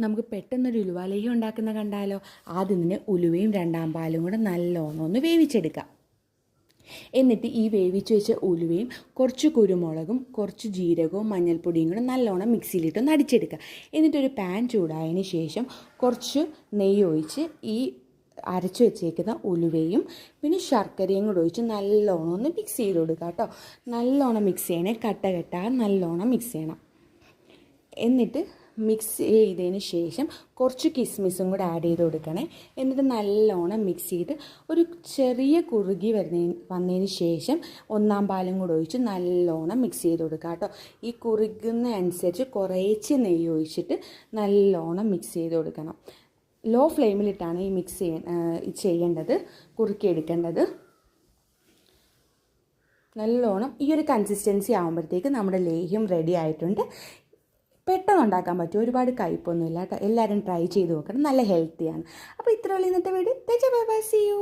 നമുക്ക് പെട്ടെന്നൊരു ഉലുവ ലേഹ്യം ഉണ്ടാക്കുന്ന കണ്ടാലോ. ആദ്യം തന്നെ ഉലുവയും രണ്ടാം പാലും കൂടെ നല്ലോണം ഒന്ന് വേവിച്ചെടുക്കാം. എന്നിട്ട് ഈ വേവിച്ച് വെച്ച ഉലുവയും കുറച്ച് കുരുമുളകും കുറച്ച് ജീരകവും മഞ്ഞൾപ്പൊടിയും കൂടെ നല്ലോണം മിക്സിയിലിട്ടൊന്ന് അടിച്ചെടുക്കുക. എന്നിട്ടൊരു പാൻ ചൂടായതിന് ശേഷം കുറച്ച് നെയ്യ് ഒഴിച്ച് ഈ അരച്ച് വെച്ചേക്കുന്ന ഉലുവയും പിന്നെ ശർക്കരയും കൂടെ ഒഴിച്ച് നല്ലോണം ഒന്ന് മിക്സ് ചെയ്ത് കൊടുക്കുക കേട്ടോ. നല്ലോണം മിക്സ് ചെയ്യണേ, കട്ട നല്ലോണം മിക്സ് ചെയ്യണം. എന്നിട്ട് മിക്സ് ചെയ്തതിന് ശേഷം കുറച്ച് കിസ്മിസും കൂടെ ആഡ് ചെയ്ത് കൊടുക്കണേ. എന്നിട്ട് നല്ലോണം മിക്സ് ചെയ്ത് ഒരു ചെറിയ കുറുകി വന്നതിന് ശേഷം ഒന്നാം പാലും കൂടെ ഒഴിച്ച് നല്ലോണം മിക്സ് ചെയ്ത് കൊടുക്കുക കേട്ടോ. ഈ കുറുകുന്ന അനുസരിച്ച് കുറേശ്ശെ നെയ്യ് ഒഴിച്ചിട്ട് നല്ലോണം മിക്സ് ചെയ്ത് കൊടുക്കണം. ലോ ഫ്ലെയിമിലിട്ടാണ് ഈ മിക്സ് ചെയ്യേണ്ടത്, കുറുക്കിയെടുക്കേണ്ടത്. നല്ലോണം ഈ ഒരു കൺസിസ്റ്റൻസി ആകുമ്പോഴത്തേക്ക് നമ്മുടെ ലേഹ്യം റെഡി ആയിട്ടുണ്ട്. പെട്ടെന്ന് ഉണ്ടാക്കാൻ പറ്റും, ഒരുപാട് കയ്പൊന്നുമില്ല കേട്ടോ. എല്ലാവരും ട്രൈ ചെയ്ത് നോക്കണം, നല്ല ഹെൽത്തിയാണ്. അപ്പോൾ ഇത്രയുള്ള ഇന്നത്തെ video. Bye bye, see U.